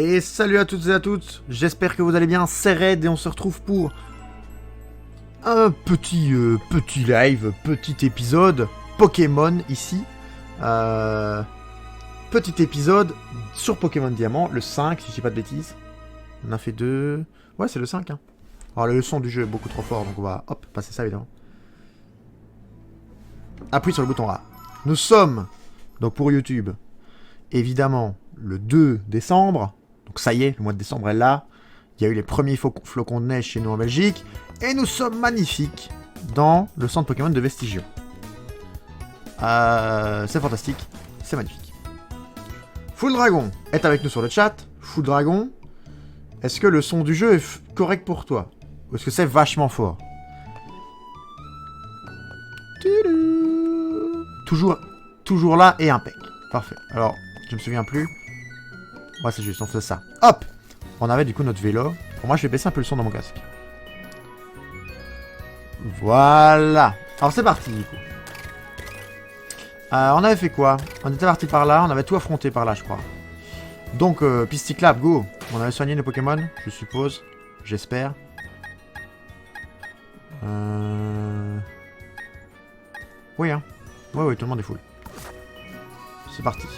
Et salut à toutes et à toutes, j'espère que vous allez bien, c'est Red et on se retrouve pour un petit live, petit épisode Pokémon ici. Petit épisode sur Pokémon Diamant, le 5 si je dis pas de bêtises. On a fait 2... Ouais c'est le 5 hein. Alors le son du jeu est beaucoup trop fort donc on va hop passer ça évidemment. Appuie sur le bouton A. Nous sommes, donc pour YouTube, évidemment le 2 décembre. Donc ça y est, le mois de décembre est là. Il y a eu les premiers flocons de neige chez nous en Belgique. Et nous sommes magnifiques dans le centre Pokémon de Vestigion. C'est fantastique, c'est magnifique. Full Dragon est avec nous sur le chat. Full Dragon, est-ce que le son du jeu est correct pour toi? Ou est-ce que c'est vachement fort? Toujours là et impec. Parfait. Alors, je me souviens plus. Ouais, c'est juste, on faisait ça. Hop! On avait du coup notre vélo. Pour moi, je vais baisser un peu le son dans mon casque. Voilà. Alors, c'est parti, du coup. On avait fait quoi? On était parti par là, on avait tout affronté par là, je crois. Donc, Pisticlap, go! On avait soigné nos Pokémon, je suppose. J'espère. Oui, hein. Oui, tout le monde est full. C'est parti.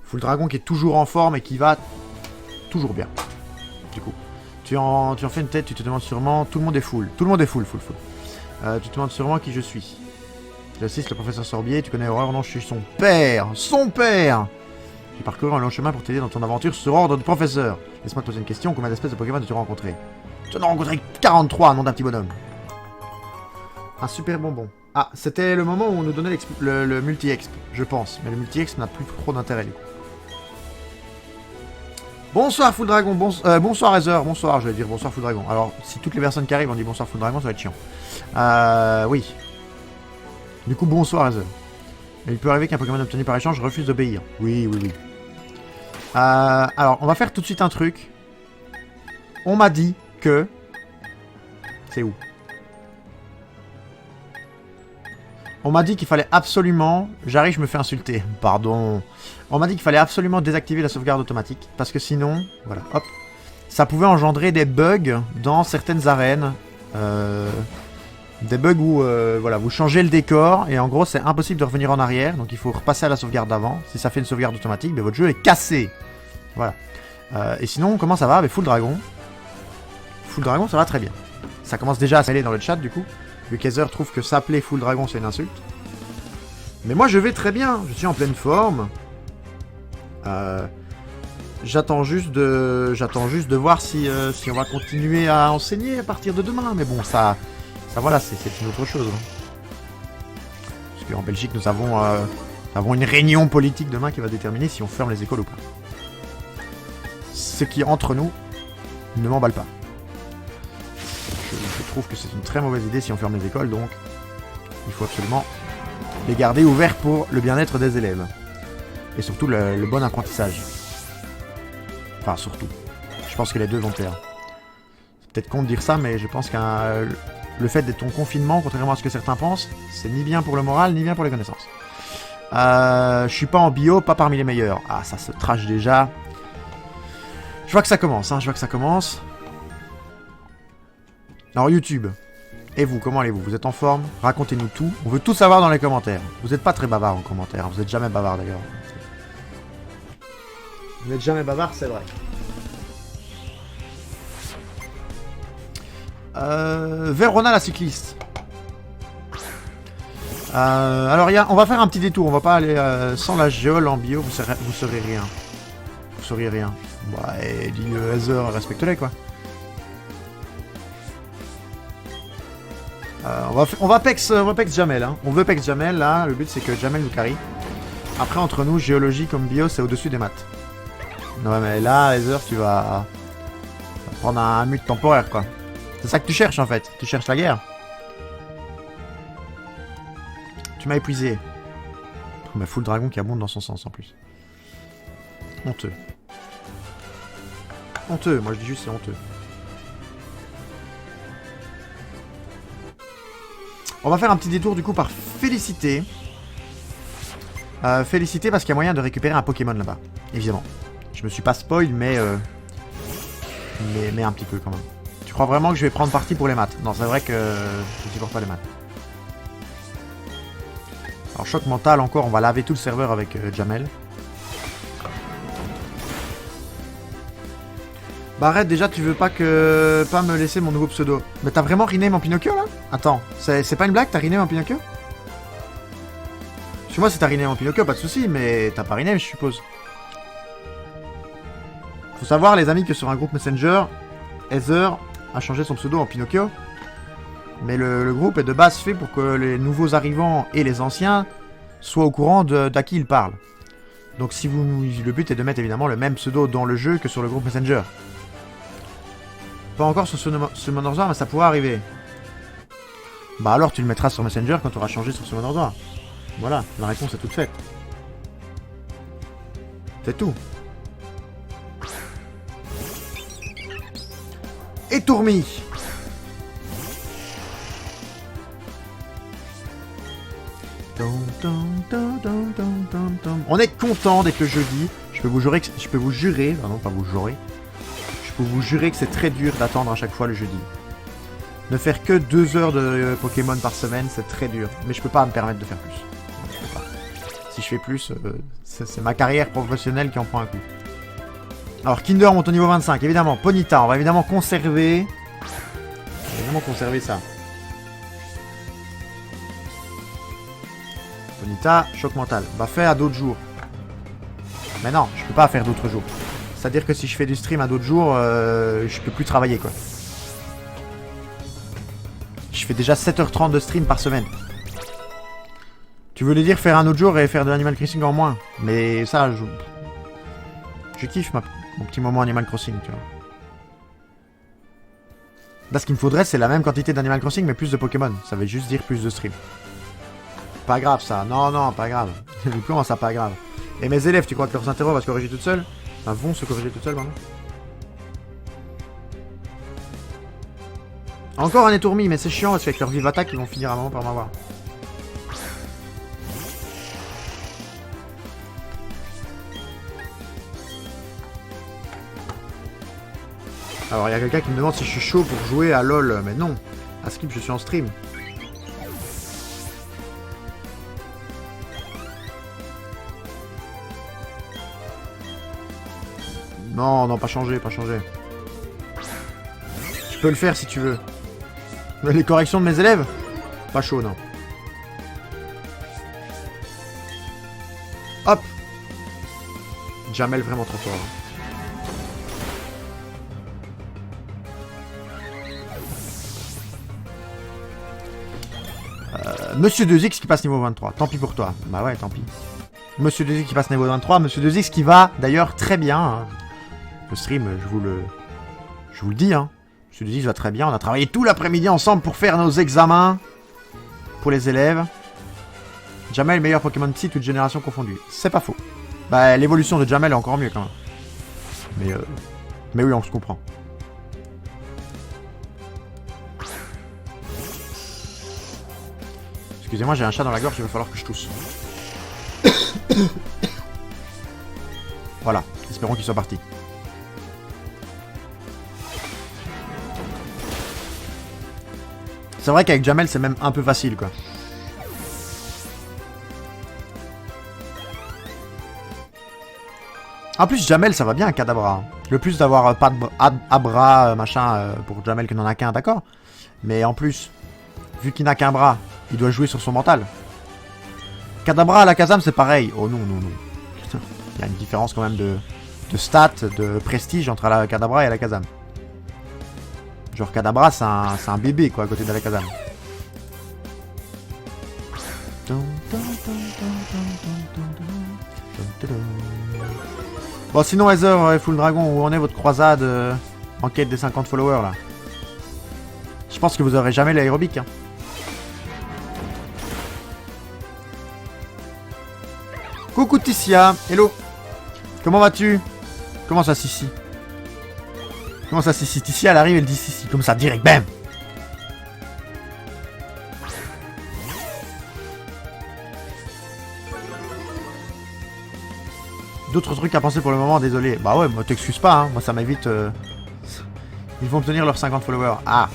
Full Dragon qui est toujours en forme et qui va toujours bien. Du coup, tu en fais une tête, tu te demandes sûrement... Tout le monde est full. Tout le monde est full. Tu te demandes sûrement qui je suis. J'assiste le professeur Sorbier, tu connais Aurore? Non, je suis son père. Son père! J'ai parcouru un long chemin pour t'aider dans ton aventure sur ordre du professeur. Laisse-moi te poser une question, combien d'espèces de Pokémon as-tu rencontré? Tu en as rencontré 43, nom d'un petit bonhomme. Un super bonbon. Ah, c'était le moment où on nous donnait le multi-exp, je pense. Mais le multi-exp n'a plus trop d'intérêt, du coup. Bonsoir Full Dragon, bonsoir Razer, bonsoir, je vais dire bonsoir Full Dragon. Alors, si toutes les personnes qui arrivent ont dit bonsoir Full Dragon, ça va être chiant. Oui. Du coup, bonsoir Razer. Il peut arriver qu'un Pokémon obtenu par échange refuse d'obéir. Oui. Alors, on va faire tout de suite un truc. On m'a dit que... C'est où? On m'a dit qu'il fallait absolument... J'arrive, je me fais insulter. Pardon. On m'a dit qu'il fallait absolument désactiver la sauvegarde automatique. Parce que sinon... Voilà, hop. Ça pouvait engendrer des bugs dans certaines arènes. Des bugs où, voilà, vous changez le décor. Et en gros, c'est impossible de revenir en arrière. Donc il faut repasser à la sauvegarde d'avant. Si ça fait une sauvegarde automatique, ben, votre jeu est cassé. Voilà. Et sinon, comment ça va? Ben, Full Dragon. Full Dragon, ça va très bien. Ça commence déjà à s'aller dans le chat, du coup. Le Kaiser trouve que s'appeler Full Dragon, c'est une insulte. Mais moi, je vais très bien. Je suis en pleine forme. J'attends juste de voir si on va continuer à enseigner à partir de demain. Mais bon, ça voilà, c'est une autre chose. Parce qu'en Belgique, nous avons une réunion politique demain qui va déterminer si on ferme les écoles ou pas. Ce qui, entre nous, ne m'emballe pas. Je trouve que c'est une très mauvaise idée si on ferme les écoles, donc il faut absolument les garder ouverts pour le bien-être des élèves. Et surtout le bon apprentissage. Enfin, surtout. Je pense que les deux vont plaire. C'est peut-être con de dire ça, mais je pense que le fait d'être en confinement, contrairement à ce que certains pensent, c'est ni bien pour le moral, ni bien pour les connaissances. Je suis pas en bio, pas parmi les meilleurs. Ah, ça se trash déjà. Je vois que ça commence, hein, Alors YouTube, et vous, comment allez-vous? Vous êtes en forme? Racontez-nous tout. On veut tout savoir dans les commentaires. Vous n'êtes pas très bavard en commentaire. Hein. Vous n'êtes jamais bavard d'ailleurs. Vous n'êtes jamais bavard, c'est vrai. Verona la cycliste. Alors on va faire un petit détour. On va pas aller sans la géole en bio. Vous serez rien. Vous sauriez rien. Ouais, dis Heather, respecte-les quoi. On va pex Jamel, hein. On veut pex Jamel, là. Le but, c'est que Jamel nous carry. Après, entre nous, géologie comme bio, c'est au-dessus des maths. Ouais, mais là, Heather, tu vas prendre un mute temporaire, quoi. C'est ça que tu cherches, en fait. Tu cherches la guerre. Tu m'as épuisé. Oh, mais Full Dragon qui abonde dans son sens, en plus. Honteux. Honteux, moi je dis juste c'est honteux. On va faire un petit détour du coup par Félicité. Félicité parce qu'il y a moyen de récupérer un Pokémon là-bas. Évidemment. Je me suis pas spoil, mais un petit peu quand même. Tu crois vraiment que je vais prendre parti pour les maths? Non, c'est vrai que je supporte pas les maths. Alors, choc mental encore, on va laver tout le serveur avec Jamel. Bah arrête, déjà tu veux pas me laisser mon nouveau pseudo. Mais t'as vraiment rename en Pinocchio là? Attends, c'est pas une blague, t'as rename en Pinocchio? Parce que moi si t'as rename en Pinocchio, pas de soucis, mais t'as pas rename je suppose. Faut savoir les amis que sur un groupe Messenger, Heather a changé son pseudo en Pinocchio. Mais le groupe est de base fait pour que les nouveaux arrivants et les anciens soient au courant d'à qui ils parlent. Donc si le but est de mettre évidemment le même pseudo dans le jeu que sur le groupe Messenger. Pas encore sur Summoner's War, mais ça pourrait arriver. Bah alors tu le mettras sur Messenger quand tu auras changé sur Summoner's War. Voilà, la réponse est toute faite. C'est tout. Et Tourmi. On est content d'être le jeudi. Je peux vous jurer, pardon, pas vous jurer. Je peux vous jurer que c'est très dur d'attendre à chaque fois le jeudi. Ne faire que 2 heures de Pokémon par semaine, c'est très dur. Mais je peux pas me permettre de faire plus. Je peux pas. Si je fais plus, c'est ma carrière professionnelle qui en prend un coup. Alors Kinder monte au niveau 25, évidemment. Ponyta, on va évidemment conserver. On va évidemment conserver ça. Ponyta, choc mental. Va faire à d'autres jours. Mais non, je peux pas faire d'autres jours. C'est-à-dire que si je fais du stream à d'autres jours, je peux plus travailler quoi. Je fais déjà 7h30 de stream par semaine. Tu voulais dire faire un autre jour et faire de l'Animal Crossing en moins. Mais ça, je kiffe mon petit moment Animal Crossing, tu vois. Là, ce qu'il me faudrait, c'est la même quantité d'Animal Crossing, mais plus de Pokémon. Ça veut juste dire plus de stream. Pas grave, ça. Non, non, pas grave. Comment ça, pas grave? Et mes élèves, tu crois que leurs interros vont se corriger toutes seules? Enfin, vont se corriger toutes seules, pardon. Encore un étourmi, mais c'est chiant, parce qu'avec leur vive attaque, ils vont finir à un moment par m'avoir. Alors, il y a quelqu'un qui me demande si je suis chaud pour jouer à LoL. Mais non. À Skip, je suis en stream. Non, non, pas changer, pas changer. Je peux le faire si tu veux. Les corrections de mes élèves? Pas chaud, non. Hop. Jamel vraiment trop fort. Monsieur 2X qui passe niveau 23. Tant pis pour toi. Bah ouais, tant pis. Monsieur 2X qui passe niveau 23. Monsieur 2X qui va d'ailleurs très bien. Hein. Le stream, je vous le dis. Hein. Monsieur 2X va très bien. On a travaillé tout l'après-midi ensemble pour faire nos examens. Pour les élèves. Jamel, meilleur Pokémon Psy, toute génération confondue. C'est pas faux. Bah, l'évolution de Jamel est encore mieux quand même. Mais oui, on se comprend. Excusez-moi, j'ai un chat dans la gorge, il va falloir que je tousse. Voilà, espérons qu'il soit parti. C'est vrai qu'avec Jamel, c'est même un peu facile, quoi. En plus, Jamel, ça va bien, Kadabra. Le plus d'avoir pas de Abra, machin, pour Jamel qui n'en a qu'un, d'accord. Mais en plus, vu qu'il n'a qu'un bras, il doit jouer sur son mental. Kadabra à la Kazam, c'est pareil. Oh non, non, non. Putain, il y a une différence quand même de stats, de prestige entre la Kadabra et la Kazam. Genre Kadabra, c'est un bébé, quoi, à côté de la Kazam. Bon, sinon, Heather et Full Dragon, où en est votre croisade en quête des 50 followers, là? Je pense que vous aurez jamais l'aérobic, hein. Coucou Tissia, hello. Comment vas-tu? Comment ça, Sissi? Comment ça, Sissi? Tissia, elle arrive, elle dit Sissi, comme ça, direct, bam. D'autres trucs à penser pour le moment, désolé. Bah ouais, moi t'excuses pas, hein. Moi ça m'évite... Ils vont obtenir leurs 50 followers. Ah.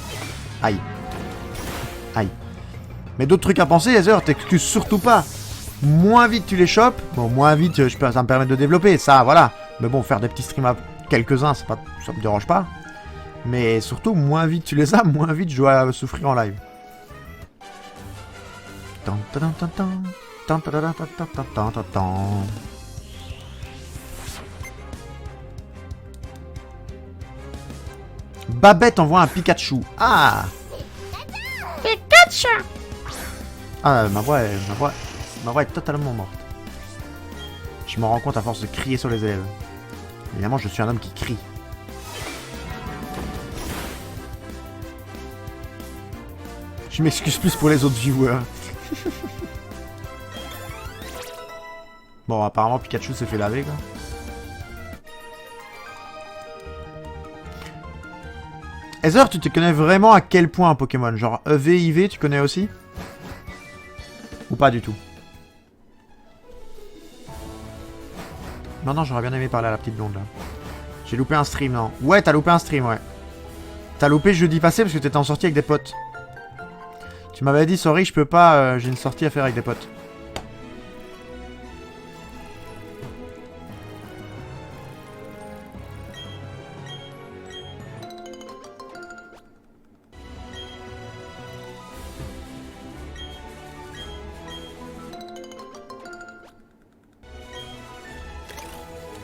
Aïe. Aïe. Mais d'autres trucs à penser, Heather, t'excuses surtout pas. Moins vite tu les chopes, bon, moins vite ça me permet de développer, ça, voilà. Mais bon, faire des petits streams à quelques-uns, ça me dérange pas. Mais surtout, moins vite tu les as, moins vite je dois souffrir en live. Babette envoie un Pikachu. Ah. Pikachu. Ah, ma voix est totalement morte. Je m'en rends compte à force de crier sur les élèves. Évidemment, je suis un homme qui crie. Je m'excuse plus pour les autres viewers. Bon, apparemment, Pikachu s'est fait laver, quoi. Heather, tu te connais vraiment à quel point un Pokémon? Genre EV, IV, tu connais aussi? Ou pas du tout? Non, j'aurais bien aimé parler à la petite blonde, là. J'ai loupé un stream, non? Ouais, t'as loupé un stream, ouais. T'as loupé jeudi passé parce que t'étais en sortie avec des potes. Tu m'avais dit, sorry, je peux pas, j'ai une sortie à faire avec des potes.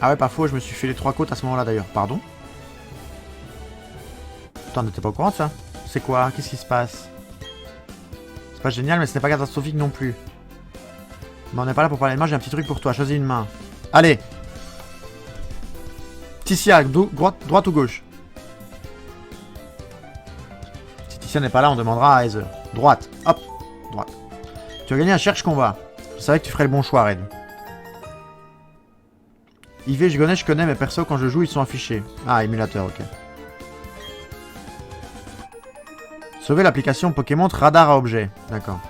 Ah ouais, pas faux, je me suis fait les 3 côtes à ce moment-là d'ailleurs. Pardon? Putain, t'étais pas au courant de ça? C'est quoi? Qu'est-ce qui se passe? C'est pas génial, mais ce n'est pas catastrophique non plus. Mais on n'est pas là pour parler de moi, j'ai un petit truc pour toi. Choisis une main. Allez! Ticia, droite ou gauche? Si Ticia n'est pas là, on demandera à Heather. Droite. Hop. Droite. Tu as gagné un cherche combat. Je savais que tu ferais le bon choix, Red. IV, je connais, mais perso, quand je joue, ils sont affichés. Ah, émulateur, ok. Sauver l'application Pokémon Radar à objet. D'accord.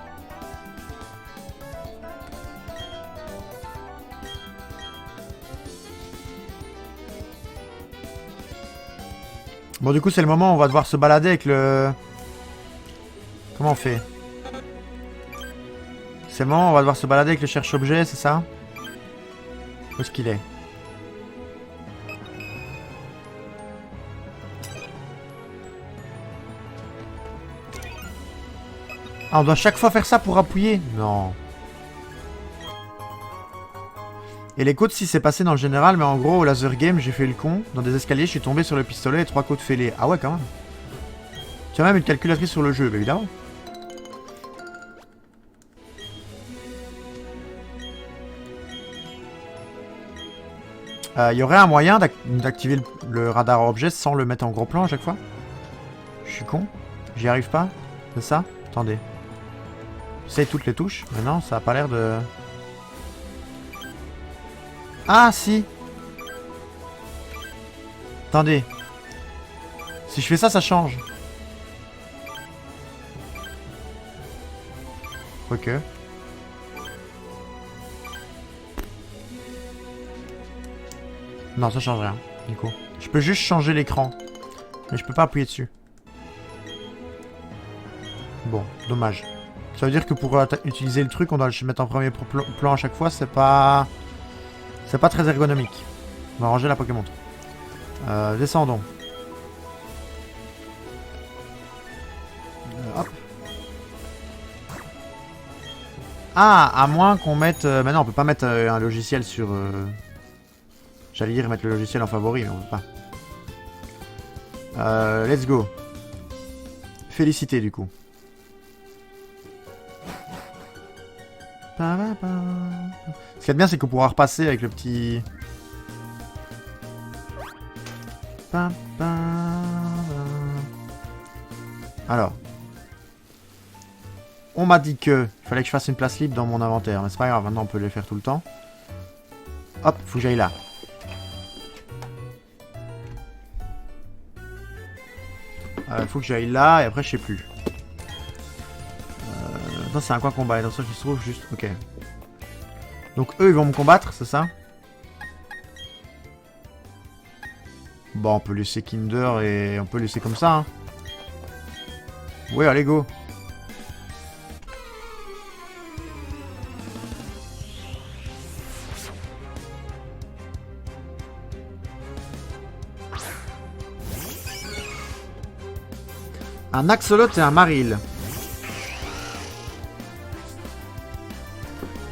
Bon, du coup, c'est le moment où on va devoir se balader avec le... Comment on fait? C'est le moment où on va devoir se balader avec le cherche-objet, c'est ça? Où est-ce qu'il est? Ah, on doit chaque fois faire ça pour appuyer? Non. Et les côtes, si c'est passé dans le général, mais en gros, au laser game, j'ai fait le con. Dans des escaliers, je suis tombé sur le pistolet et 3 côtes fêlées. Ah ouais, quand même. Tu as même une calculatrice sur le jeu, bah évidemment. Il y aurait un moyen d'activer le radar à objet sans le mettre en gros plan à chaque fois? Je suis con? J'y arrive pas? C'est ça? Attendez. J'essaye toutes les touches, mais non, ça a pas l'air de... Ah, si! Attendez. Si je fais ça, ça change. Ok. Non, ça change rien, du coup. Je peux juste changer l'écran. Mais je peux pas appuyer dessus. Bon, dommage. Ça veut dire que pour utiliser le truc, on doit le mettre en premier plan à chaque fois, c'est pas... C'est pas très ergonomique. On va ranger la Pokémon. Descendons. Hop. Ah, à moins qu'on mette... mais non, on peut pas mettre un logiciel sur... J'allais dire mettre le logiciel en favori, mais on peut pas. Let's go. Félicité, du coup. Ce qui est bien, c'est qu'on pourra repasser avec le petit... Alors. On m'a dit que il fallait que je fasse une place libre dans mon inventaire. Mais c'est pas grave, maintenant on peut les faire tout le temps. Hop, faut que j'aille là. Faut que j'aille là et après je sais plus. Non, c'est un coin combat. Et dans ça, je se trouve juste... Ok. Donc eux, ils vont me combattre, c'est ça? Bon, on peut laisser Kinder et on peut laisser comme ça. Hein. Ouais, allez, go. Un Axolot et un Maril.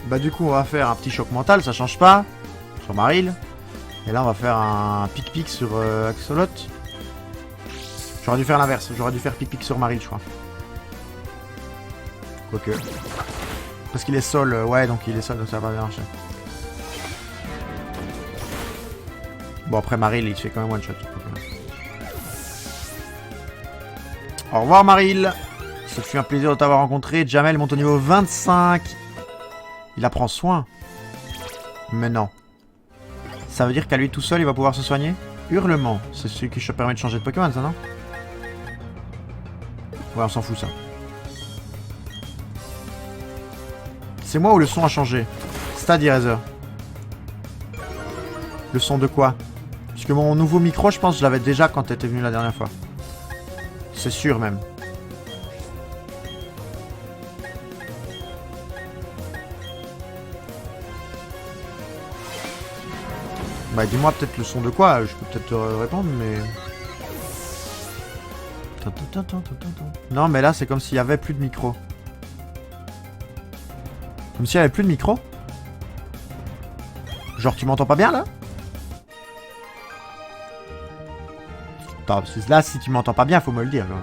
Bah du coup on va faire un petit choc mental, ça change pas. Sur Maril. Et là on va faire un pic-pic sur Axolot. J'aurais dû faire l'inverse, j'aurais dû faire pic-pic sur Maril je crois. Quoique. Parce qu'il est sol, ouais donc il est sol donc ça va pas bien marcher. Bon après Maril il fait quand même one shot. Au revoir Maril. Ce fut un plaisir de t'avoir rencontré. Jamel monte au niveau 25. Il apprend soin. Mais non. Ça veut dire qu'à lui tout seul il va pouvoir se soigner? Hurlement. C'est celui qui te permet de changer de Pokémon ça non? Ouais on s'en fout ça. C'est moi ou le son a changé? Stade Eraser. Le son de quoi? Parce que mon nouveau micro je pense que je l'avais déjà quand t'étais venu la dernière fois. C'est sûr même. Bah dis-moi peut-être le son de quoi, je peux peut-être te répondre mais... Non mais là c'est comme s'il y avait plus de micro. Comme s'il y avait plus de micro. Genre tu m'entends pas bien là? Attends, parce que là si tu m'entends pas bien faut me le dire. Là.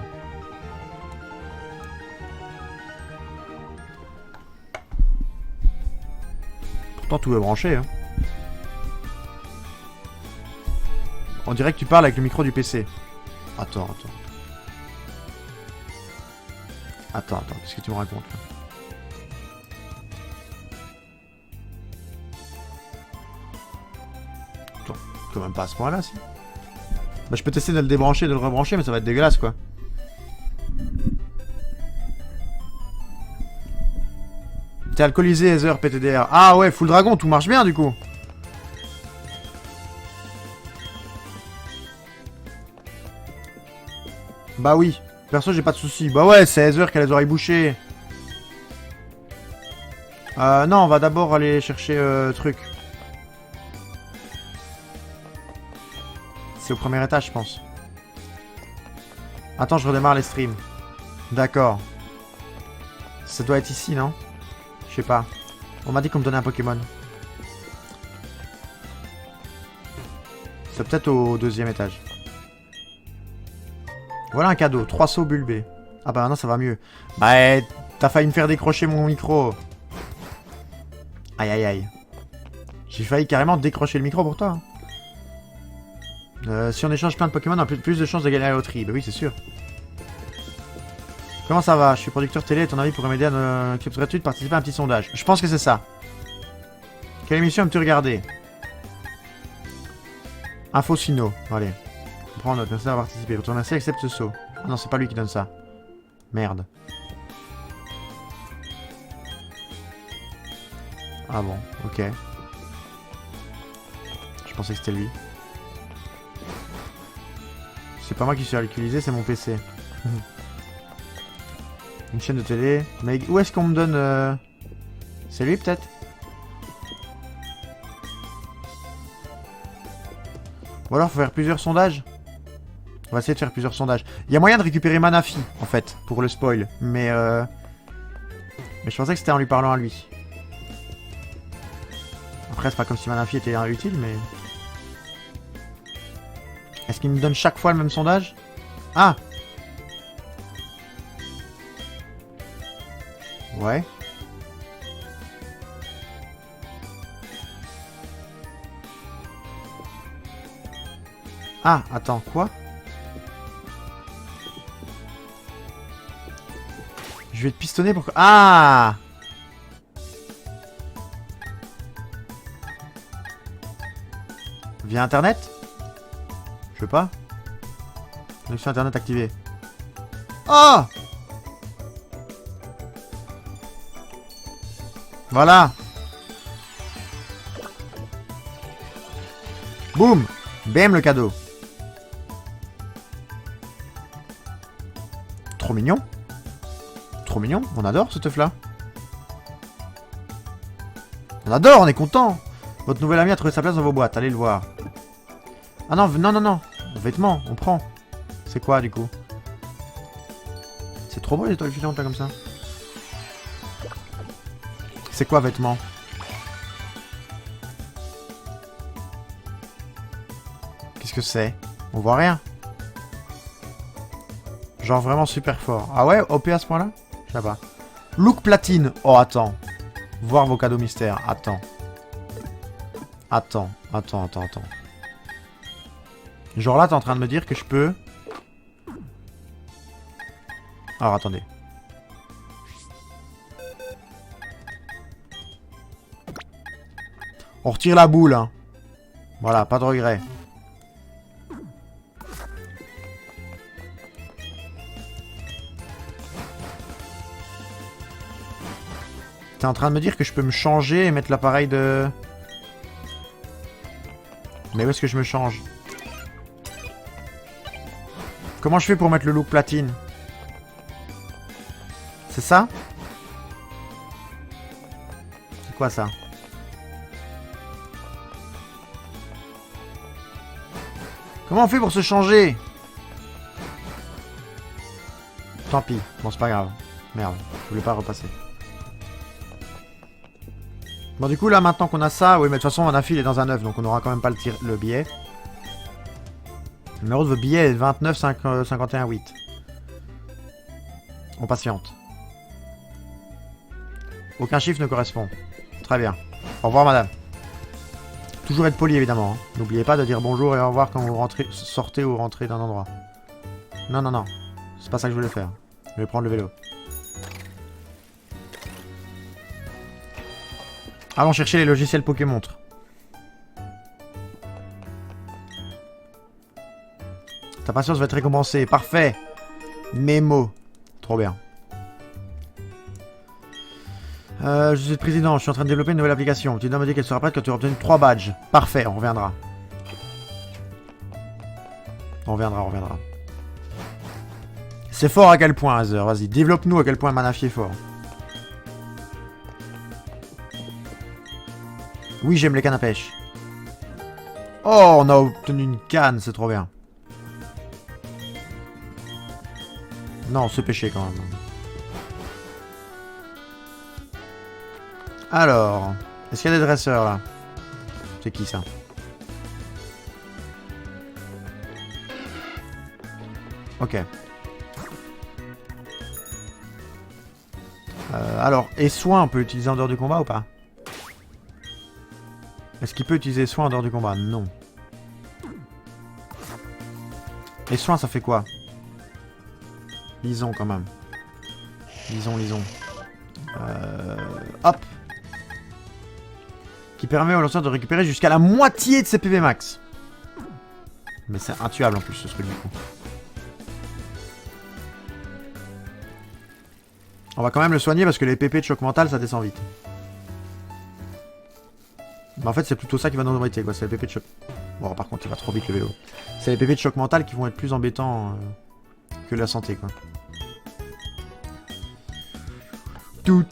Pourtant tout est branché hein. On dirait que tu parles avec le micro du PC. Attends. Attends, qu'est-ce que tu me racontes là? Attends, quand même pas à ce point-là, si. Bah, je peux tester de le débrancher, de le rebrancher, mais ça va être dégueulasse, quoi. T'es alcoolisé, Heather, PTDR. Ah ouais, full dragon, tout marche bien, du coup. Bah oui, perso j'ai pas de soucis. Bah ouais, c'est Heather qui a les oreilles bouchées. Non, on va d'abord aller chercher truc. C'est au premier étage, je pense. Attends, je redémarre les streams. D'accord. Ça doit être ici, non? Je sais pas. On m'a dit qu'on me donnait un Pokémon. C'est peut-être au deuxième étage. Voilà un cadeau, 3 sauts bulbés. Ah bah non, ça va mieux. Bah, t'as failli me faire décrocher mon micro. Aïe aïe aïe. J'ai failli carrément décrocher le micro pour toi. Si on échange plein de Pokémon, on a plus de chances de gagner à la loterie. Bah oui, c'est sûr. Comment ça va? Je suis producteur télé, à ton avis, pour m'aider à accepterais-tu de participer à un petit sondage? Je pense que c'est ça. Quelle émission aimes-tu regarder? Info Sino, allez. Prends note, merci d'avoir participé. Pour te remercier, accepte ce saut. Ah non, c'est pas lui qui donne ça. Merde. Ah bon, ok. Je pensais que c'était lui. C'est pas moi qui suis alcoolisé, c'est mon PC. Une chaîne de télé. Mais où est-ce qu'on me donne... C'est lui peut-être? Ou alors faut faire plusieurs sondages? On va essayer de faire plusieurs sondages. Il y a moyen de récupérer Manafi, en fait, pour le spoil. Mais je pensais que c'était en lui parlant à lui. Après, c'est pas comme si Manafi était utile, mais... Est-ce qu'il me donne chaque fois le même sondage? Ah! Ouais. Ah, attends, quoi? Je vais te pistonner pour que... Ah! Via internet? Je veux pas. Connexion internet activée. Oh! Voilà. Boum. Bam le cadeau. Trop mignon. Trop mignon. On adore ce teuf là. On adore, on est content. Votre nouvel ami a trouvé sa place dans vos boîtes. Allez le voir. Ah non, non, non, non. Vêtements, on prend. C'est quoi du coup? C'est trop beau les étoiles filantes là comme ça. C'est quoi vêtements? Qu'est-ce que c'est? On voit rien. Genre vraiment super fort. Ah ouais, OP à ce point-là? Je sais pas. Look platine. Oh, attends. Voir vos cadeaux mystères. Attends. Attends. Genre là, t'es en train de me dire que je peux... Alors, attendez. On retire la boule, hein. Voilà, pas de regret. T'es en train de me dire que je peux me changer et mettre l'appareil de... Mais où est-ce que je me change? Comment je fais pour mettre le look platine? C'est ça? C'est quoi ça? Comment on fait pour se changer? Tant pis. Bon, c'est pas grave. Merde. Je voulais pas repasser. Bon, du coup, là, maintenant qu'on a ça... Oui, mais de toute façon, Manafi, il est dans un 9, donc on aura quand même pas le billet. Le numéro de votre billet est 29 51 8. On patiente. Aucun chiffre ne correspond. Très bien. Au revoir, madame. Toujours être poli, évidemment. Hein. N'oubliez pas de dire bonjour et au revoir quand vous rentrez, sortez ou rentrez d'un endroit. Non, non, non. C'est pas ça que je voulais faire. Je vais prendre le vélo. Allons chercher les logiciels Pokémon. Ta patience va être récompensée. Parfait. Mémo. Trop bien. Je suis le président. Je suis en train de développer une nouvelle application. Tu dois me dire qu'elle sera prête quand tu auras obtenu 3 badges. Parfait. On reviendra. On reviendra. C'est fort à quel point, Azer? Vas-y, développe-nous à quel point Manafi est fort. Oui, j'aime les cannes à pêche. Oh, on a obtenu une canne, c'est trop bien. Non, c'est péché quand même. Alors, est-ce qu'il y a des dresseurs là? C'est qui ça? Ok. Alors, et soin, on peut utiliser en dehors du combat ou pas? Est-ce qu'il peut utiliser soin en dehors du combat? Non. Et soin, ça fait quoi? Lisons quand même. Lisons. Hop. Qui permet au lanceur de récupérer jusqu'à la moitié de ses PV max. Mais c'est intuable en plus ce truc du coup. On va quand même le soigner parce que les PP de choc mental ça descend vite. Mais en fait c'est plutôt ça qui va nous embêter quoi, c'est les PP de choc. Bon par contre il va trop vite le vélo. C'est les PP de choc mental qui vont être plus embêtants que la santé quoi. Tout.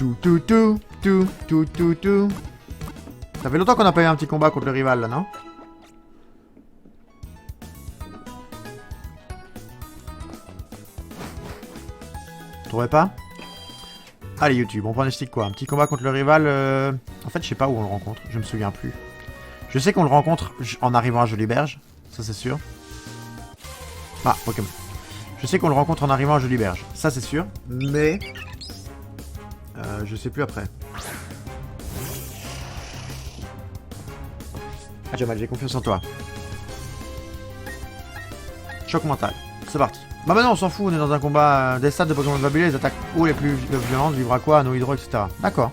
Ça fait longtemps qu'on n'a pas eu un petit combat contre le rival là, non? Vous trouvez pas? Allez YouTube, on prend des sticks quoi? Un petit combat contre le rival. En fait je sais pas où on le rencontre, je me souviens plus. Je sais qu'on le rencontre en arrivant à Joliberge, ça c'est sûr. Ah, Pokémon. Je sais qu'on le rencontre en arrivant à Joliberge, ça c'est sûr. Mais... je sais plus après. Ah Jamal, j'ai confiance en toi. Choc mental, c'est parti. Bah maintenant on s'en fout, on est dans un combat des stades de Pokémon de Babylone, les attaques haut les plus violentes, vivra quoi, anneau hydro, etc. D'accord.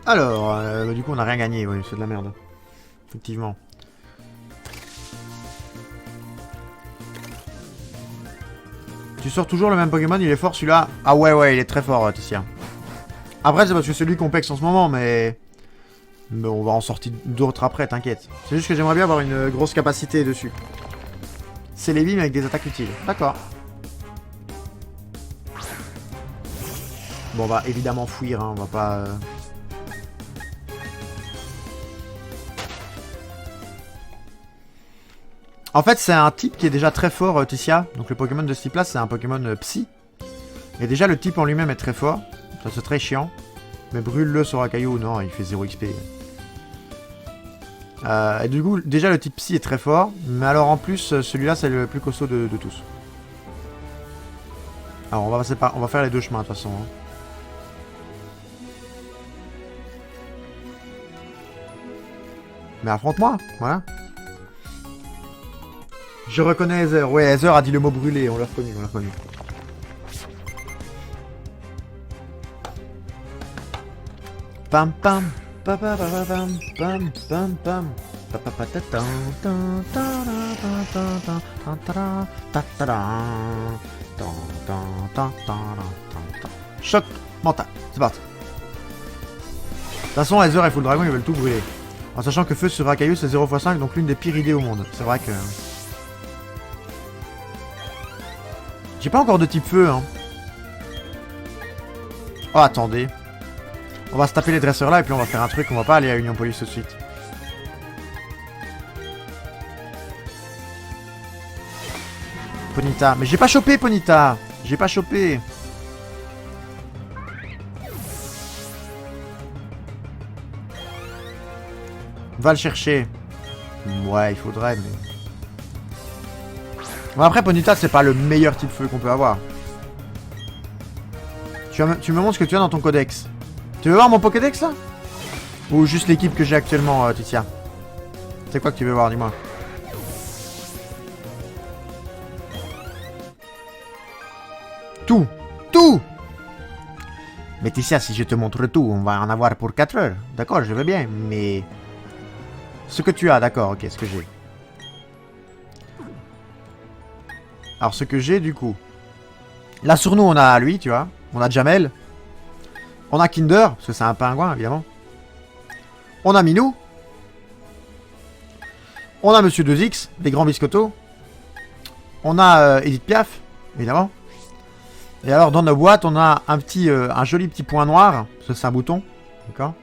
Alors, du coup on n'a rien gagné, oui, c'est de la merde. Effectivement. Tu sors toujours le même Pokémon, il est fort celui-là. Ah ouais, il est très fort, Tessia. Après, c'est parce que c'est celui qu'on pexe en ce moment, mais Mais on va en sortir d'autres après, t'inquiète. C'est juste que j'aimerais bien avoir une grosse capacité dessus. C'est les mais avec des attaques utiles. D'accord. Bon, on va évidemment fuir, hein, on va pas... En fait, c'est un type qui est déjà très fort, Tissia. Donc le Pokémon de ce type-là, c'est un Pokémon Psy. Et déjà, le type en lui-même est très fort. Ça, c'est très chiant. Mais brûle-le sur un caillou, non, il fait 0 XP. Et du coup, déjà, le type Psy est très fort. Mais alors, en plus, celui-là, c'est le plus costaud de tous. Alors, on va passer par... on va faire les deux chemins, de toute façon. Hein. Mais affronte-moi, voilà. Je reconnais Heather. Ouais, Heather a dit le mot brûlé, on l'a reconnu, on l'a reconnu. Pam pam, pam pam pam pam pam pam. Choc mental, c'est parti. De toute façon, Heather et Full Dragon, ils veulent tout brûler. En sachant que feu sur Rakayu, c'est 0 x 5, donc l'une des pires idées au monde. C'est vrai que... J'ai pas encore de type feu, hein. Oh, attendez. On va se taper les dresseurs là et puis on va faire un truc. On va pas aller à Union Police tout de suite. Ponyta. Mais j'ai pas chopé, Ponyta. J'ai pas chopé. Va le chercher. Ouais, il faudrait, mais... Bon, après, Ponyta, c'est pas le meilleur type feu qu'on peut avoir. Tu me montres ce que tu as dans ton codex. Tu veux voir mon Pokédex, là? Ou juste l'équipe que j'ai actuellement, Titia? C'est quoi que tu veux voir, dis-moi? Tout! Tout! Mais Titia, si je te montre tout, on va en avoir pour 4 heures. D'accord, je veux bien, mais... Ce que tu as, d'accord, ok, ce que j'ai. Alors, ce que j'ai, du coup... Là, sur nous, on a lui, tu vois. On a Jamel. On a Kinder, parce que c'est un pingouin, évidemment. On a Minou. On a Monsieur 2X, les grands biscottos. On a Edith Piaf, évidemment. Et alors, dans nos boîtes, on a un joli petit point noir, parce que c'est un bouton. D'accord.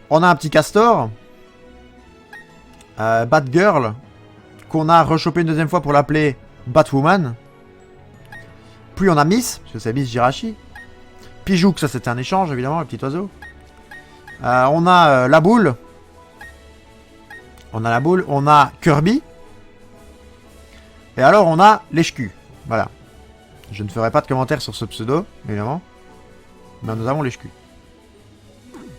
On a un petit castor. Batgirl, qu'on a rechopé une deuxième fois pour l'appeler Batwoman. Puis on a Miss, parce que c'est Miss Jirachi. Pijouk, ça c'était un échange évidemment, le petit oiseau. On a la boule. On a la boule, on a Kirby. Et alors on a l'Eshku. Voilà. Je ne ferai pas de commentaires sur ce pseudo, évidemment. Mais nous avons l'Eshku.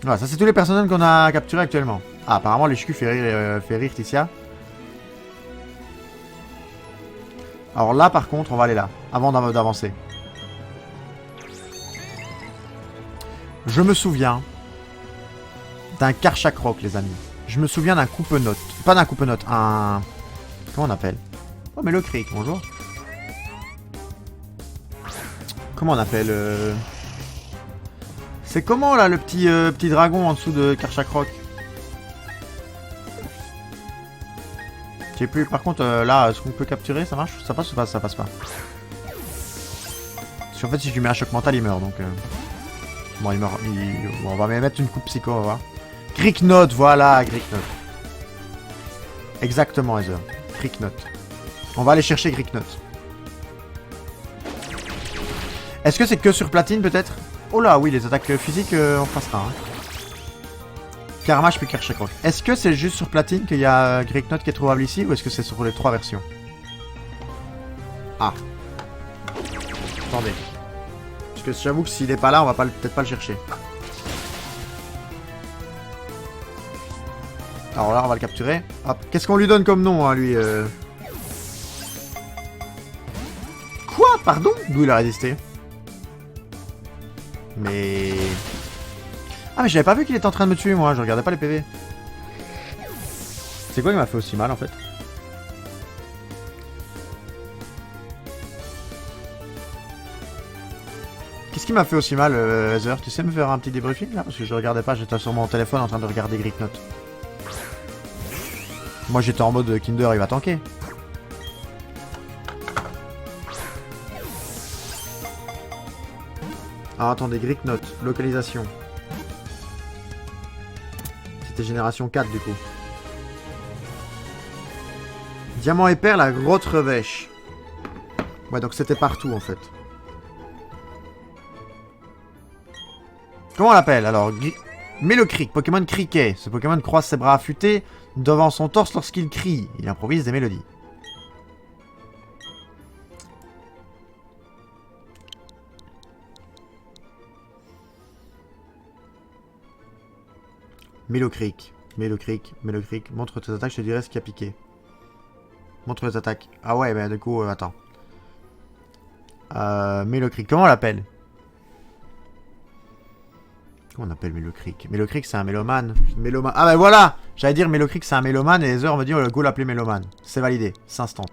Voilà, ça c'est tous les personnages qu'on a capturés actuellement. Ah, apparemment l'Eshku fait rire Ticia. Alors là, par contre, on va aller là, avant d'avancer. Je me souviens d'un Karchakroc, les amis. Je me souviens d'un coupe-note. Pas d'un coupe-note, un... Comment on appelle? Oh, mais le cric, bonjour. Comment on appelle C'est comment, là, le petit dragon en dessous de Karchakroc? Je sais plus, par contre, là, ce qu'on peut capturer, ça marche? Ça passe ou pas? Ça passe pas. Parce qu'en fait, si je lui mets un choc mental, il meurt, donc... Bon, il meurt... Bon, on va mettre une coupe psycho, on va voir. Gricknote, voilà, Gricknote. Exactement, Heather. Gricknote. On va aller chercher Gricknote. Est-ce que c'est que sur platine, peut-être? Oh là, oui, les attaques physiques, on passera, hein. Karmash puis Karchakroc. Est-ce que c'est juste sur platine qu'il y a Gricknote qui est trouvable ici ou est-ce que c'est sur les 3 versions? Ah. Attendez. Parce que j'avoue que s'il est pas là, on va peut-être pas le chercher. Alors là, on va le capturer. Hop. Qu'est-ce qu'on lui donne comme nom, hein, lui Quoi? Pardon? D'où il a résisté? Mais... Ah mais j'avais pas vu qu'il était en train de me tuer moi, je regardais pas les PV. C'est quoi qui m'a fait aussi mal en fait? Qu'est-ce Qu'est-ce qui m'a fait aussi mal, Heather? Tu sais me faire un petit débriefing là? Parce que je regardais pas, j'étais sur mon téléphone en train de regarder Greeknote. Moi j'étais en mode Kinder, il va tanker. Ah, attendez, Greeknote, localisation. C'était génération 4 du coup. Diamant et perle, la grotte revêche. Ouais, donc c'était partout en fait. Comment on l'appelle alors? Mélocreek, Pokémon criquet. Ce Pokémon croise ses bras affûtés devant son torse lorsqu'il crie. Il improvise des mélodies. Mélocreek, Mélocreek, Mélocreek. Montre tes attaques, je te dirai ce qui a piqué. Montre les attaques. Ah ouais, bah du coup, attends. Mélocreek, comment on l'appelle? Comment on appelle Mélocreek? Mélocreek, c'est un mélomane. Ah bah voilà! J'allais dire Mélocreek, c'est un mélomane, et les heures me disent, oh, go l'appeler mélomane. C'est validé, c'est instant.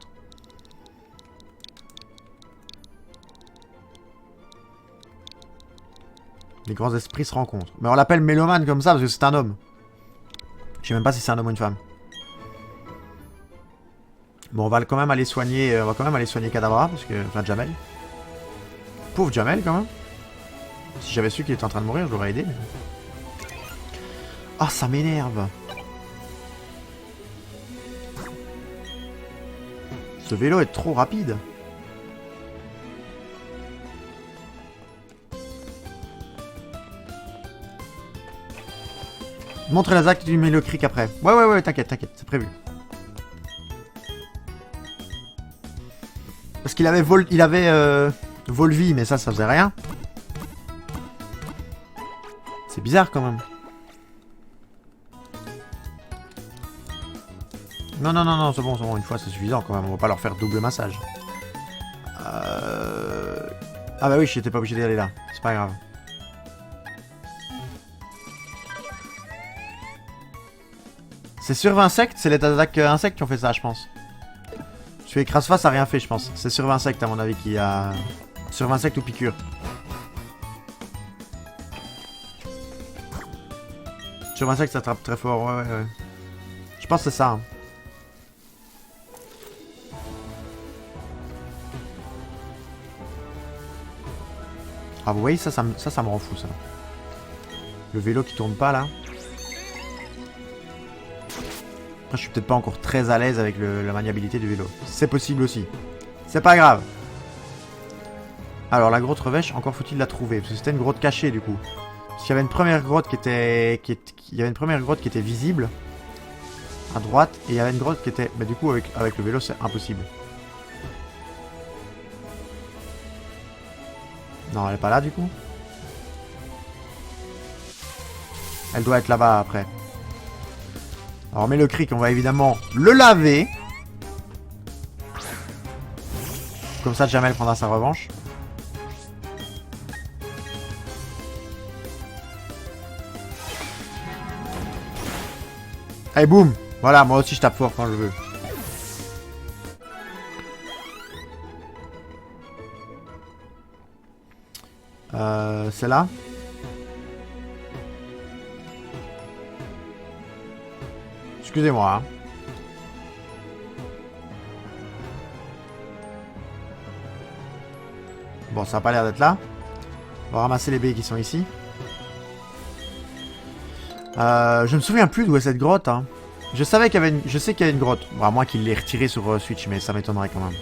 Les grands esprits se rencontrent. Mais on l'appelle mélomane comme ça parce que c'est un homme. Je sais même pas si c'est un homme ou une femme. Bon, on va quand même aller soigner. Kadabra parce que. Enfin, Jamel. Pauvre Jamel quand même. Si j'avais su qu'il était en train de mourir, je l'aurais aidé. Mais... ah, ça m'énerve. Ce vélo est trop rapide. Montre les actes du Mélocreek après. Ouais, t'inquiète, c'est prévu. Parce qu'il avait Volvi, mais ça faisait rien. C'est bizarre quand même. Non, c'est bon, une fois c'est suffisant quand même, on va pas leur faire double massage. Ah bah oui, j'étais pas obligé d'aller là, c'est pas grave. C'est sur insectes, c'est les attaques insectes qui ont fait ça, je pense. Je fais écrase-face, ça a rien fait, je pense. C'est sur insectes à mon avis qui a... sur insectes ou piqûre. Sur insectes, ça attrape très fort, ouais. Je pense que c'est ça. Hein. Ah vous voyez, ça me rend fou, ça. Le vélo qui tourne pas, là. Après, je suis peut-être pas encore très à l'aise avec la maniabilité du vélo. C'est possible aussi. C'est pas grave. Alors, la grotte revêche, encore faut-il la trouver. Parce que c'était une grotte cachée, du coup. Parce qu'il y avait une première grotte qui était... il y avait une première grotte qui était visible. À droite. Et il y avait une grotte qui était... bah, du coup, avec le vélo, c'est impossible. Non, elle est pas là, du coup. Elle doit être là-bas, après. Alors, Mélocreek, on va évidemment le laver. Comme ça, Jamel prendra sa revanche. Allez, boum. Voilà, moi aussi, je tape fort quand je veux. C'est là. Excusez-moi. Hein. Bon, ça n'a pas l'air d'être là. On va ramasser les baies qui sont ici. Je me souviens plus d'où est cette grotte. Hein. Je sais qu'il y avait une grotte. Bon, à moins qu'il l'ait retirée sur Switch, mais ça m'étonnerait quand même.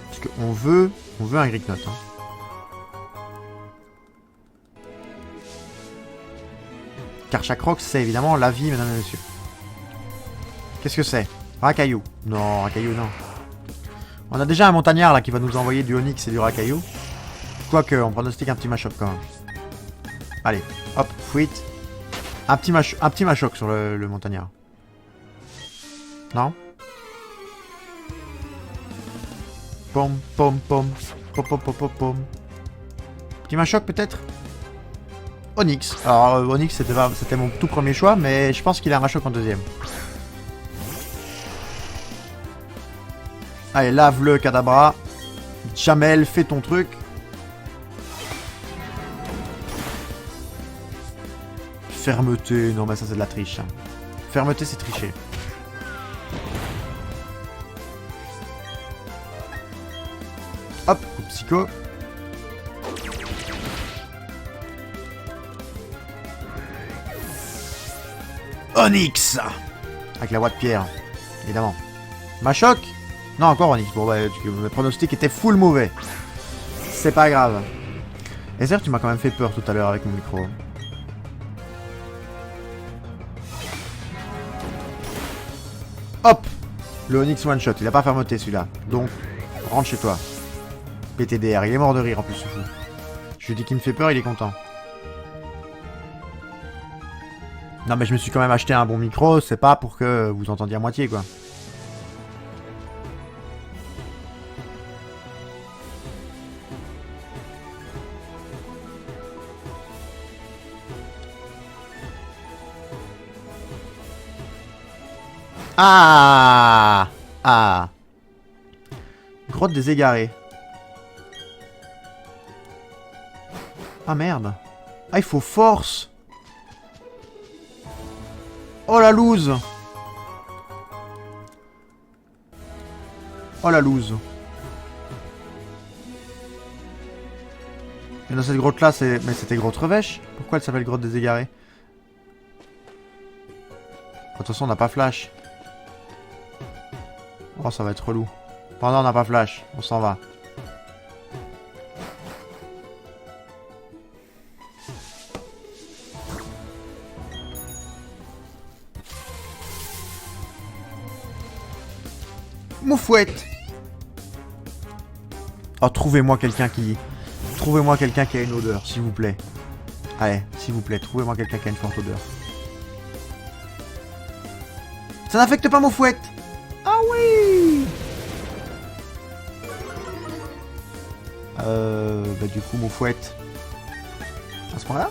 Parce qu'on veut un Greeknote. Hein. Car chaque rock, c'est évidemment la vie, mesdames et messieurs. Qu'est-ce que c'est? Racaillou. Non, racaillou, non. On a déjà un montagnard là qui va nous envoyer du onyx et du racaillou. Quoique, on pronostique un petit machoc quand même. Allez, hop, fuite. Un petit machoc sur le montagnard. Non? Pom, pom, pom. Pom, pom, pom, pom, pom. Petit machoc peut-être? Onyx. Alors, Onyx, c'était mon tout premier choix, mais je pense qu'il a un machoc en deuxième. Allez, lave-le, Kadabra. Jamel, fais ton truc. Fermeté. Non, mais ça, c'est de la triche. Hein. Fermeté, c'est tricher. Hop, coup de psycho. Onyx. Avec la voix de pierre, évidemment. Machoc. Non, encore Onyx. Bon, bah, mes pronostics étaient full mauvais. C'est pas grave. Et c'est tu m'as quand même fait peur tout à l'heure avec mon micro. Hop. Le Onyx one shot. Il a pas fermeté celui-là. Donc, rentre chez toi. PTDR. Il est mort de rire en plus, ce fou. Je lui dis qu'il me fait peur, il est content. Non mais je me suis quand même acheté un bon micro, c'est pas pour que vous entendiez à moitié quoi. Ah. Ah. Grotte des égarés. Ah merde. Ah il faut force. Oh la loose. Oh la loose. Et dans cette grotte là, c'est... Mais c'était grotte revêche. Pourquoi elle s'appelle grotte des égarés? Attention, on n'a pas flash. Oh, ça va être relou. Pendant on n'a pas flash. On s'en va. Moufouette. Oh, trouvez-moi quelqu'un qui... Trouvez-moi quelqu'un qui a une odeur, s'il vous plaît. Allez, s'il vous plaît, trouvez-moi quelqu'un qui a une forte odeur. Ça n'affecte pas Moufouette. Ah oui. Bah du coup, Moufouette. À ce point-là.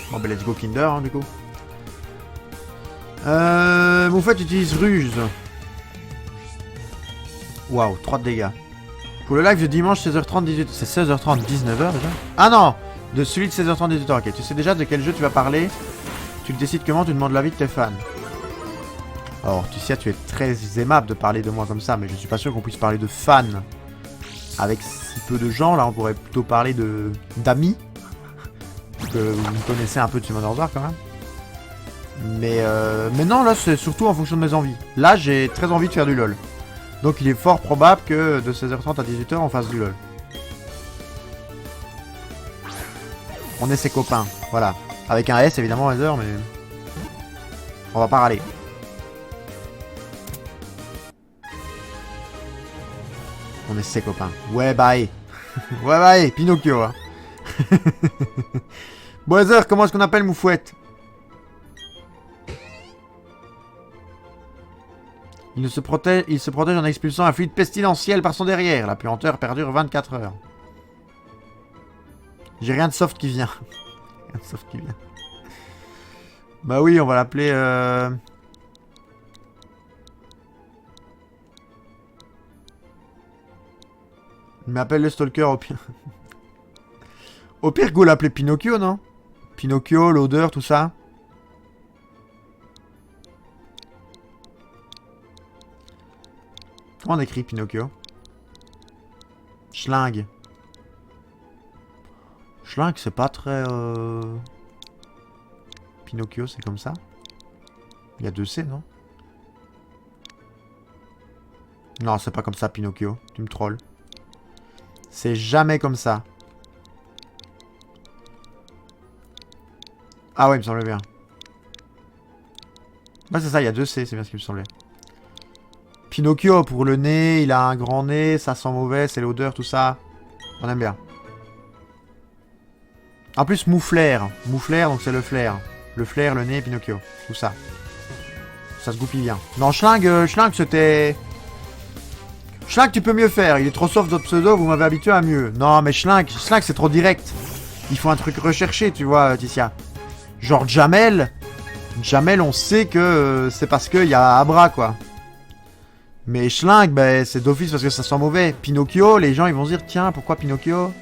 Bon bah let's go Kinder hein, du coup. Moufouette utilise ruse. Waouh, 3 de dégâts. Pour le live de dimanche 16h30 18h. C'est 16h30 19h déjà. Ah non. De celui de 16h30 18h. Ok, tu sais déjà de quel jeu tu vas parler. Tu le décides comment, tu demandes l'avis de tes fans. Alors tu sais, tu es très aimable de parler de moi comme ça, mais je suis pas sûr qu'on puisse parler de fans avec si peu de gens. Là on pourrait plutôt parler de d'amis. Que vous me connaissez un peu de Simon Order quand même. Mais non, là c'est surtout en fonction de mes envies. Là j'ai très envie de faire du LoL. Donc il est fort probable que de 16h30 à 18h on fasse du LoL. On est ses copains, voilà. Avec un S évidemment Heather, mais... On va pas râler. On est ses copains. Ouais bye. Ouais bye, Pinocchio hein. Bon Heather, comment est-ce qu'on appelle Moufouette? Il se protège en expulsant un fluide pestilentiel par son derrière. La puanteur perdure 24 heures. J'ai rien de soft qui vient. Rien de soft qui vient. Bah oui, on va l'appeler... Il m'appelle le stalker au pire. Au pire, go l'appeler Pinocchio, non? Pinocchio, l'odeur, tout ça. Comment on écrit Pinocchio? Schling. Schling, c'est pas très... Pinocchio, c'est comme ça. Il y a 2 C, non? Non, c'est pas comme ça, Pinocchio. Tu me trolls. C'est jamais comme ça. Ah ouais, il me semblait bien. Ouais, c'est ça, il y a 2 C, c'est bien ce qui me semblait. Pinocchio, pour le nez, il a un grand nez, ça sent mauvais, c'est l'odeur, tout ça. On aime bien. En plus, mouflaire. Mouflaire, donc c'est le flair. Le flair, le nez, Pinocchio. Tout ça. Ça se goupille bien. Non, Schling, Schling, c'était... Schlag, tu peux mieux faire. Il est trop soft, votre pseudo, vous m'avez habitué à mieux. Non, mais Schlag, c'est trop direct. Il faut un truc recherché, tu vois, Ticia. Genre Jamel. Jamel, on sait que c'est parce qu'il y a Abra, quoi. Mais Schlag, ben, c'est d'office parce que ça sent mauvais. Pinocchio, les gens, ils vont se dire, tiens, pourquoi Pinocchio?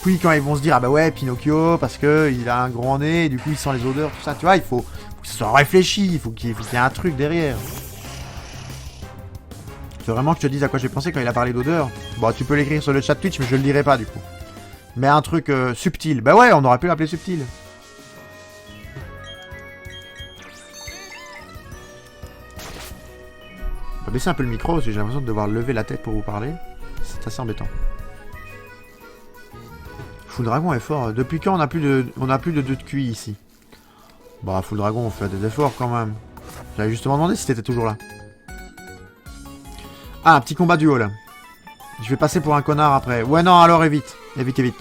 Puis quand ils vont se dire, ah bah ouais, Pinocchio, parce que il a un grand nez, et du coup il sent les odeurs, tout ça, tu vois, il faut que ce soit réfléchi, il faut qu'il y ait un truc derrière. Tu veux vraiment que je te dise à quoi j'ai pensé quand il a parlé d'odeur? Bon, tu peux l'écrire sur le chat Twitch, mais je le dirai pas du coup. Mais un truc subtil. Bah ouais, on aurait pu l'appeler subtil. On va baisser un peu le micro, parce que j'ai l'impression de devoir lever la tête pour vous parler. C'est assez embêtant. Full Dragon est fort. Depuis quand on a plus de 2 de QI ici? Bah, Full Dragon, on fait des efforts quand même. J'avais justement demandé si t'étais toujours là. Ah, un petit combat duo là. Je vais passer pour un connard après. Ouais, non, alors évite. Évite.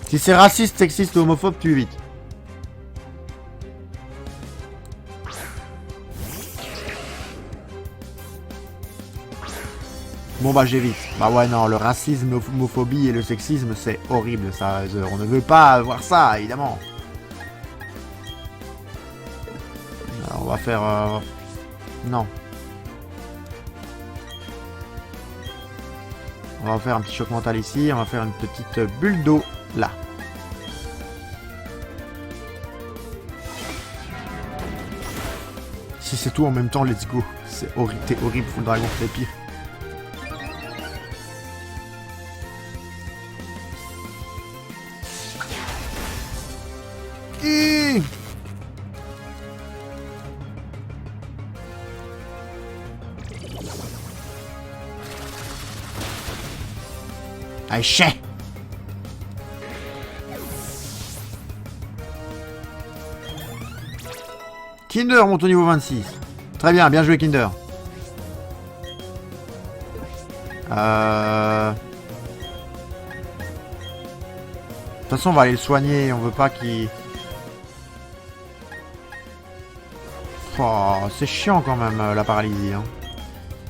Si c'est raciste, sexiste ou homophobe, tu évites. Bon bah j'évite. Bah ouais non, le racisme, l'homophobie et le sexisme c'est horrible ça. On ne veut pas voir ça évidemment. Alors, on va faire... Non. On va faire un petit choc mental ici. On va faire une petite bulle d'eau là. Si c'est tout en même temps, let's go. C'est horrible, t'es horrible, Full Dragon, c'est pire. Allez, chais! Kinder monte au niveau 26. Très bien, bien joué Kinder. De toute façon, on va aller le soigner. On veut pas qu'il... Oh, c'est chiant quand même, la paralysie. Hein.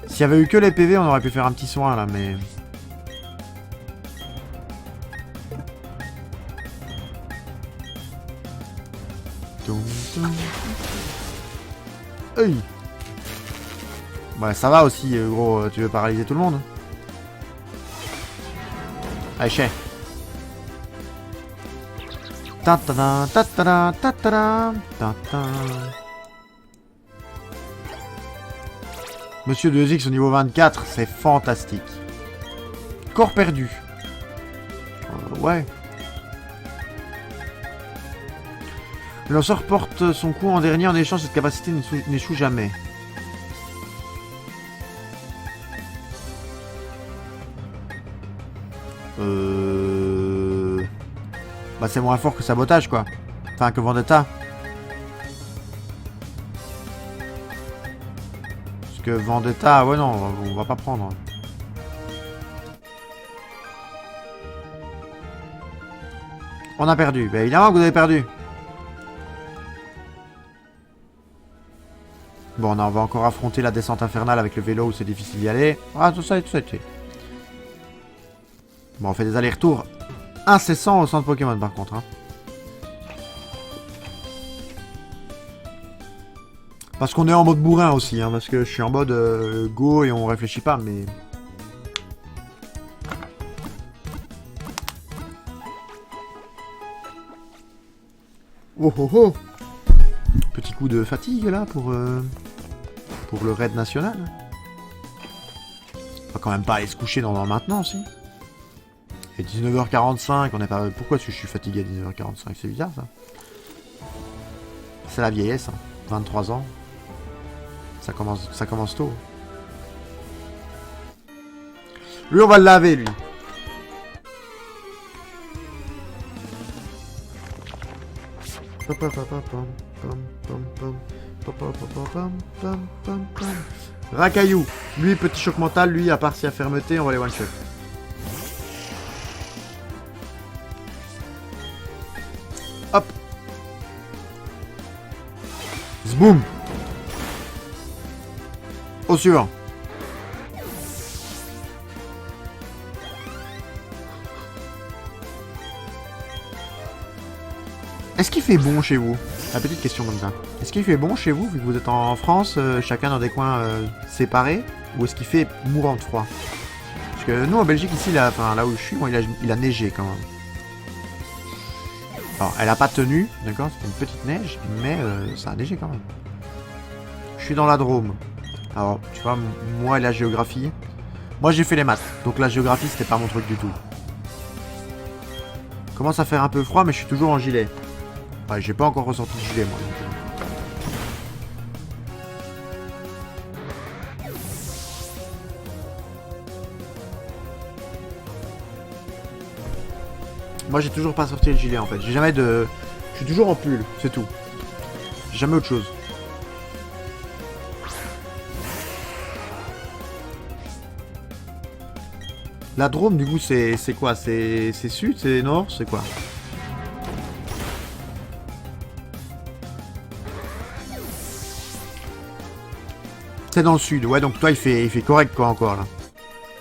S'il y avait eu que les PV, on aurait pu faire un petit soin là, mais... Hey. Ouais, ça va aussi, gros. Tu veux paralyser tout le monde? Allez, chais. Ta-ta-da, ta-ta-da, ta-ta-da, ta-ta. Monsieur 2X au niveau 24, c'est fantastique. Corps perdu. Ouais. Le lanceur porte son coup en dernier, en échange cette capacité n'échoue jamais. Bah c'est moins fort que Sabotage quoi. Enfin que Vendetta. Parce que Vendetta, ouais non, on va pas prendre. On a perdu. Bah évidemment que vous avez perdu. Bon, on va encore affronter la descente infernale avec le vélo où c'est difficile d'y aller. Ah, tout ça et tout ça. Bon, on fait des allers-retours incessants au centre Pokémon par contre. Hein. Parce qu'on est en mode bourrin aussi. Hein, parce que je suis en mode go et on réfléchit pas, mais... Oh oh oh! Petit coup de fatigue là pour le raid national. On va quand même pas aller se coucher dans maintenant, si. Et 19h45, on est pas... Pourquoi est-ce que je suis fatigué à 19h45? C'est bizarre ça. C'est la vieillesse, hein. 23 ans. Ça commence tôt. Lui, on va le laver, lui. Rakaillou. Lui, petit choc mental. Lui, à part si à fermeté, on va les one-shot. Hop. Zboom. Au suivant. Est-ce qu'il fait bon chez vous? La petite question comme ça. Est-ce qu'il fait bon chez vous, vu que vous êtes en France, chacun dans des coins séparés? Ou est-ce qu'il fait mourant de froid? Parce que nous, en Belgique, ici, là, enfin, là où je suis, bon, il a neigé quand même. Alors, elle a pas tenu, d'accord? C'était une petite neige, mais ça a neigé quand même. Je suis dans la Drôme. Alors, tu vois, moi et la géographie... Moi, j'ai fait les maths, donc la géographie, c'était pas mon truc du tout. Commence à faire un peu froid, mais je suis toujours en gilet. Ouais, j'ai pas encore ressorti le gilet, moi. Moi, j'ai toujours pas sorti le gilet, en fait. J'ai jamais de... Je suis toujours en pull, c'est tout. J'ai jamais autre chose. La Drôme, du coup, c'est quoi? C'est sud? C'est nord? C'est quoi? C'est dans le sud. Ouais, donc toi, il fait correct, quoi, encore, là.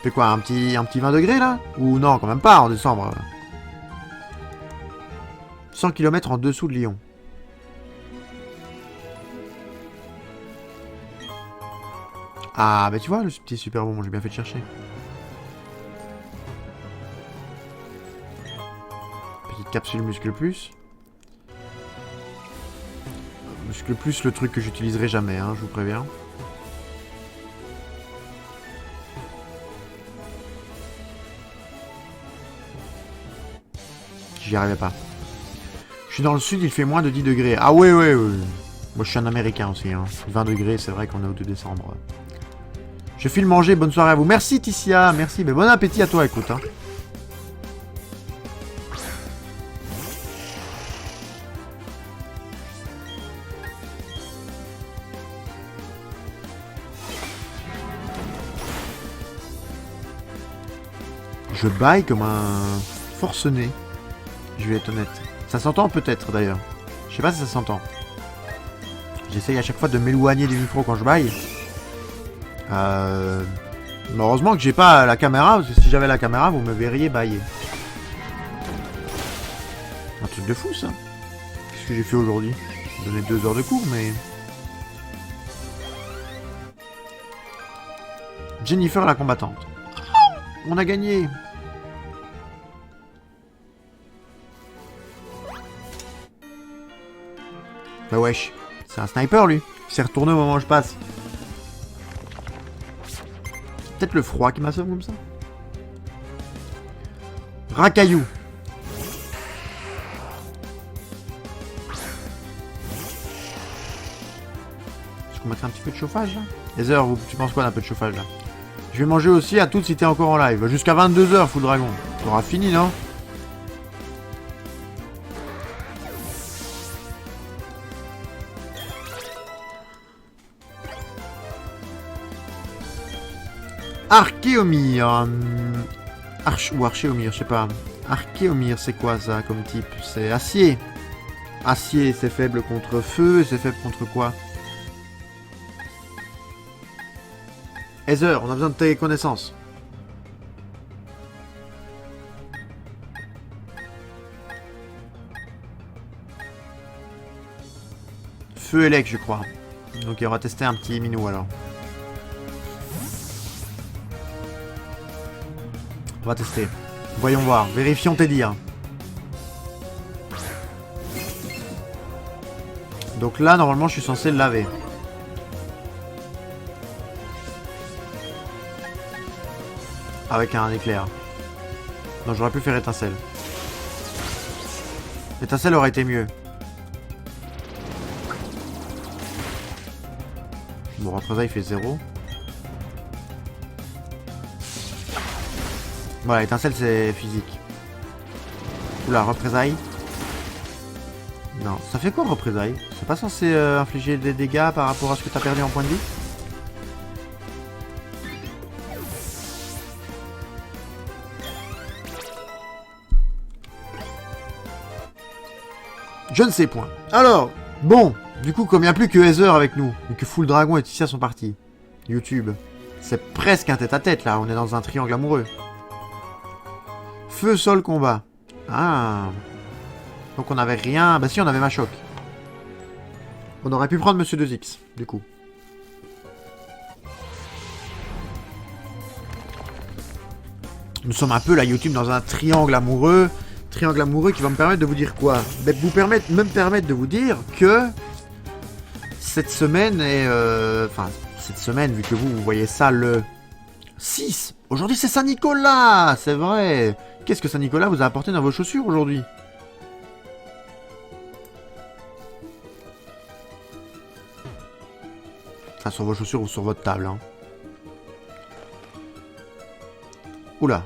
Il fait quoi? Un petit 20 degrés, là? Ou non, quand même pas, en décembre. 100 km en dessous de Lyon. Ah, bah tu vois, le petit super bon, j'ai bien fait de chercher. Petite capsule Muscle Plus. Muscle Plus, le truc que j'utiliserai jamais, hein, je vous préviens. J'y arrivais pas. Je suis dans le sud, il fait moins de 10 degrés. Ah ouais. Moi, je suis un Américain aussi. Hein. 20 degrés, c'est vrai qu'on est au 2 décembre. Je file manger, bonne soirée à vous. Merci Ticia, merci. Mais bon appétit à toi, écoute. Hein. Je baille comme un forcené. Je vais être honnête. Ça s'entend peut-être d'ailleurs. Je sais pas si ça s'entend. J'essaye à chaque fois de m'éloigner du micro quand je baille. Mais heureusement que j'ai pas la caméra, parce que si j'avais la caméra, vous me verriez bailler. Un truc de fou ça. Qu'est-ce que j'ai fait aujourd'hui? J'ai donné 2 heures de cours, mais... Jennifer la combattante. On a gagné! Bah wesh, c'est un sniper lui. Il s'est retourné au moment où je passe. C'est peut-être le froid qui m'assomme comme ça. Racaillou. Est-ce qu'on mettrait un petit peu de chauffage là? Heather, tu penses quoi d'un peu de chauffage là? Je vais manger aussi à toutes si t'es encore en live. Jusqu'à 22 h, Full Dragon. T'auras fini, non? Archéomir. Ou Archéomir, je sais pas. Archéomir, c'est quoi ça comme type? C'est acier. Acier, c'est faible contre feu, et c'est faible contre quoi? Heather, on a besoin de tes connaissances. Feu élect, je crois. Donc on va tester un petit minou alors. On va tester. Voyons voir. Vérifions tes dires. Donc là, normalement, je suis censé le laver. Avec un éclair. Non, j'aurais pu faire étincelle. Étincelle aurait été mieux. Bon, représailles fait 0. Voilà, étincelle c'est physique. Oula, représailles. Non, ça fait quoi représailles? C'est pas censé infliger des dégâts par rapport à ce que t'as perdu en point de vie? Je ne sais point. Alors, bon, du coup, comme il n'y a plus que Heather avec nous, et que Full Dragon et Ticia sont partis, YouTube. C'est presque un tête-à-tête, là. On est dans un triangle amoureux. Feu, sol, combat. Ah. Donc on n'avait rien... Bah si, on avait Machoc. On aurait pu prendre Monsieur 2X, du coup. Nous sommes un peu, là, YouTube, dans un triangle amoureux. Triangle amoureux qui va me permettre de vous dire quoi? Me permettre de vous dire que... Cette semaine est... Enfin, cette semaine, vu que vous voyez ça le 6. Aujourd'hui, c'est Saint-Nicolas. C'est vrai. Qu'est-ce que Saint-Nicolas vous a apporté dans vos chaussures aujourd'hui? Enfin, sur vos chaussures ou sur votre table, hein. Oula.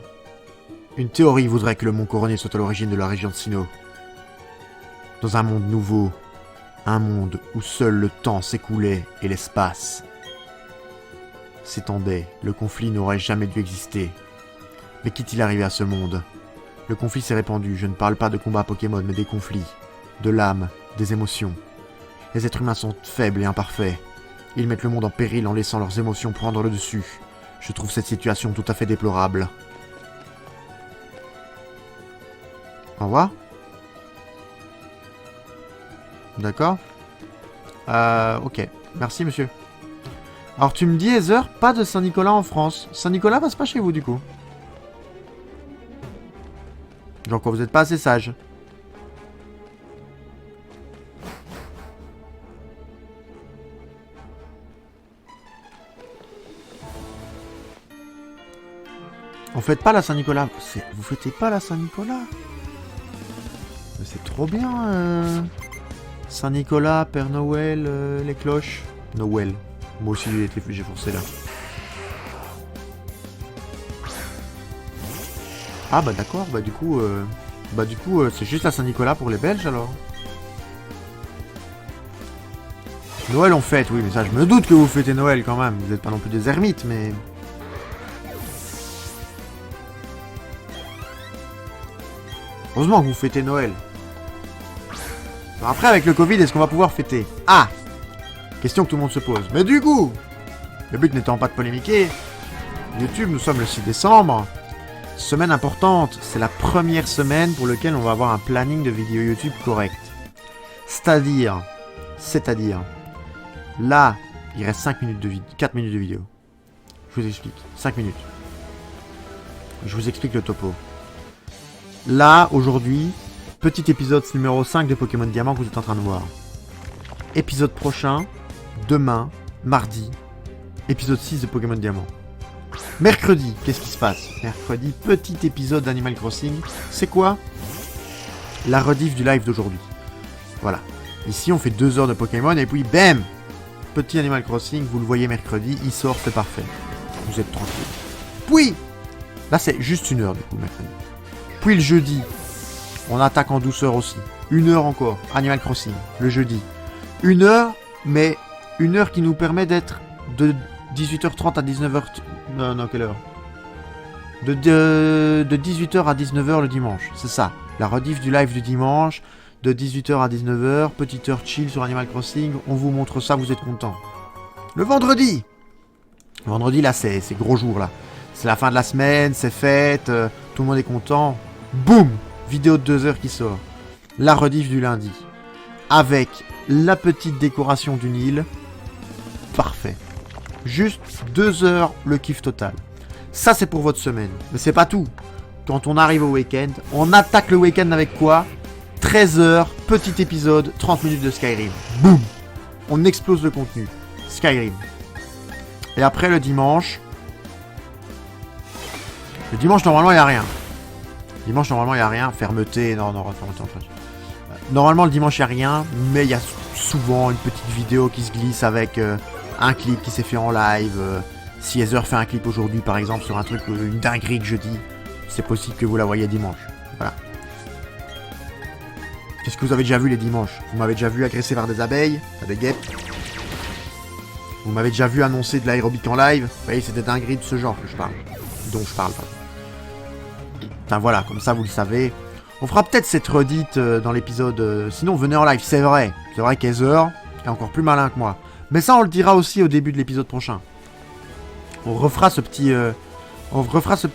Une théorie voudrait que le mont couronné soit à l'origine de la région de Sinnoh. Dans un monde nouveau. Un monde où seul le temps s'écoulait et l'espace s'étendait. Le conflit n'aurait jamais dû exister. Mais qu'est-il arrivé à ce monde? Le conflit s'est répandu. Je ne parle pas de combats Pokémon, mais des conflits. De l'âme, des émotions. Les êtres humains sont faibles et imparfaits. Ils mettent le monde en péril en laissant leurs émotions prendre le dessus. Je trouve cette situation tout à fait déplorable. Au revoir. D'accord. Ok. Merci, monsieur. Alors, tu me dis, Heather, pas de Saint-Nicolas en France. Saint-Nicolas passe pas chez vous, du coup. Genre quoi, vous êtes pas assez sage. On fête pas la Saint-Nicolas. Vous fêtez pas la Saint-Nicolas? Mais c'est trop bien, Saint-Nicolas, Père Noël, les cloches. Noël. Moi aussi j'ai forcé là. Ah bah d'accord, bah du coup c'est juste la Saint-Nicolas pour les Belges alors. Noël on fête, oui, mais ça je me doute que vous fêtez Noël quand même. Vous n'êtes pas non plus des ermites, mais... Heureusement que vous fêtez Noël. Alors après, avec le Covid, est-ce qu'on va pouvoir fêter? Ah! Question que tout le monde se pose. Mais du coup, le but n'étant pas de polémiquer, YouTube, nous sommes le 6 décembre. Semaine importante. C'est la première semaine pour laquelle on va avoir un planning de vidéos YouTube correct. C'est-à-dire, là, il reste 5 minutes de vidéo, 4 minutes de vidéo. Je vous explique. 5 minutes. Je vous explique le topo. Là, aujourd'hui, petit épisode numéro 5 de Pokémon Diamant que vous êtes en train de voir. Épisode prochain, demain, mardi, épisode 6 de Pokémon Diamant. Mercredi, qu'est-ce qui se passe? Mercredi, petit épisode d'Animal Crossing. C'est quoi? La rediff du live d'aujourd'hui. Voilà. Ici, on fait 2 heures de Pokémon et puis, bam! Petit Animal Crossing, vous le voyez mercredi, il sort, c'est parfait. Vous êtes tranquille. Puis, là, c'est juste 1 heure du coup, mercredi. Puis le jeudi, on attaque en douceur aussi. 1 heure encore, Animal Crossing, le jeudi. 1 heure, mais 1 heure qui nous permet d'être de 18h30 à 19h... Non, quelle heure? De 18h à 19h le dimanche, c'est ça. La rediff du live du dimanche, de 18h à 19h, petite heure chill sur Animal Crossing, on vous montre ça, vous êtes contents. Le vendredi! Le vendredi, là, c'est gros jour, là. C'est la fin de la semaine, c'est fête, tout le monde est content. Boum! Vidéo de 2 heures qui sort. La rediff du lundi. Avec la petite décoration d'une île. Parfait. Juste 2 heures, le kiff total. Ça, c'est pour votre semaine. Mais c'est pas tout. Quand on arrive au week-end, on attaque le week-end avec quoi? 13 heures, petit épisode, 30 minutes de Skyrim. Boum! On explose le contenu. Skyrim. Et après, le dimanche... Le dimanche, normalement, il n'y a rien. Dimanche, normalement, il n'y a rien. Fermeté, non, fermeté en fait. Normalement, le dimanche, il n'y a rien. Mais il y a souvent une petite vidéo qui se glisse avec un clip qui s'est fait en live. Si Heather fait un clip aujourd'hui, par exemple, sur un truc, une dinguerie que je dis, c'est possible que vous la voyez dimanche. Voilà. Qu'est-ce que vous avez déjà vu les dimanches? Vous m'avez déjà vu agressé par des abeilles, par des guêpes. Vous m'avez déjà vu annoncer de l'aérobic en live. Vous voyez, c'est des dingueries de ce genre que je parle. Dont je parle, pardon. Enfin voilà, comme ça vous le savez. On fera peut-être cette redite dans l'épisode... Sinon, venez en live, c'est vrai. C'est vrai qu'Heather est encore plus malin que moi. Mais ça, on le dira aussi au début de l'épisode prochain. On refera ce petit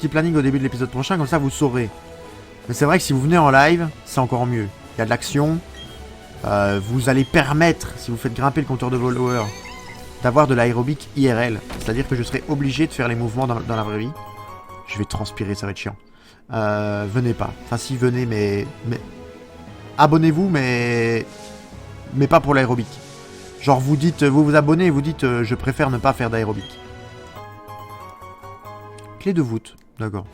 planning au début de l'épisode prochain, comme ça vous saurez. Mais c'est vrai que si vous venez en live, c'est encore mieux. Il y a de l'action. Vous allez permettre, si vous faites grimper le compteur de followers, d'avoir de l'aérobic IRL. C'est-à-dire que je serai obligé de faire les mouvements dans la vraie vie. Je vais transpirer, ça va être chiant. Venez pas. Enfin si, venez, mais... Abonnez-vous, mais pas pour l'aérobic. Genre vous dites, vous vous abonnez et vous dites je préfère ne pas faire d'aérobic. Clé de voûte, d'accord.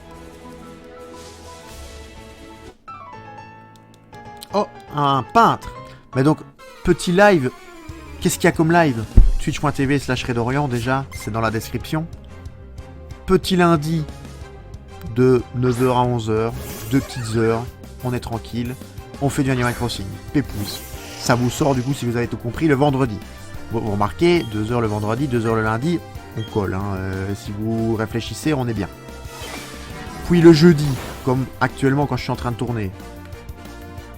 Oh, un peintre. Mais donc, petit live. Qu'est-ce qu'il y a comme live? Twitch.tv/Redorian déjà, c'est dans la description. Petit lundi de 9h à 11h, 2 petites heures, on est tranquille. On fait du Animal Crossing, pépouze. Ça vous sort du coup, si vous avez tout compris, le vendredi. Vous remarquez, 2h le vendredi, 2h le lundi, on colle. Hein. Si vous réfléchissez, on est bien. Puis le jeudi, comme actuellement quand je suis en train de tourner,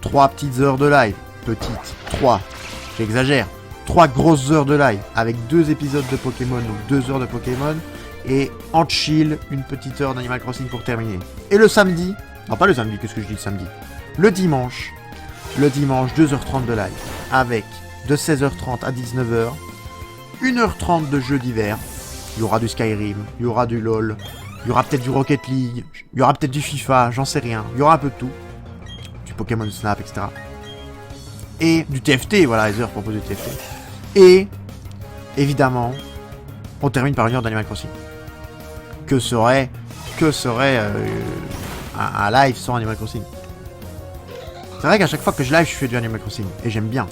3 petites heures de live. Petites, 3, j'exagère. 3 grosses heures de live, avec 2 épisodes de Pokémon, donc 2 heures de Pokémon, et en chill, une petite heure d'Animal Crossing pour terminer. Et le samedi, non pas le samedi, qu'est-ce que je dis le samedi? Le dimanche, 2h30 de live, avec de 16h30 à 19h, 1h30 de jeux divers. Il y aura du Skyrim, il y aura du LoL, il y aura peut-être du Rocket League, il y aura peut-être du FIFA, j'en sais rien. Il y aura un peu de tout. Du Pokémon Snap, etc. Et du TFT, voilà, les heures proposent du TFT. Et, évidemment, on termine par une heure d'Animal Crossing. Que serait un live sans Animal Crossing? C'est vrai qu'à chaque fois que je live, je fais du Animal Crossing. Et j'aime bien.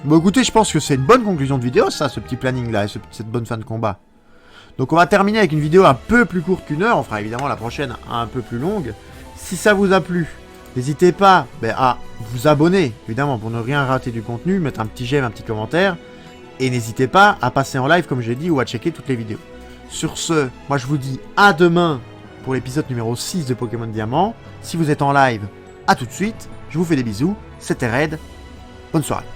Bon écoutez, je pense que c'est une bonne conclusion de vidéo, ça, ce petit planning là, et cette bonne fin de combat. Donc on va terminer avec une vidéo un peu plus courte qu'1 heure. On fera évidemment la prochaine un peu plus longue. Si ça vous a plu, n'hésitez pas à vous abonner, évidemment, pour ne rien rater du contenu, mettre un petit j'aime, un petit commentaire. Et n'hésitez pas à passer en live, comme j'ai dit, ou à checker toutes les vidéos. Sur ce, moi je vous dis à demain pour l'épisode numéro 6 de Pokémon Diamant. Si vous êtes en live, à tout de suite. Je vous fais des bisous. C'était Red. Bonne soirée.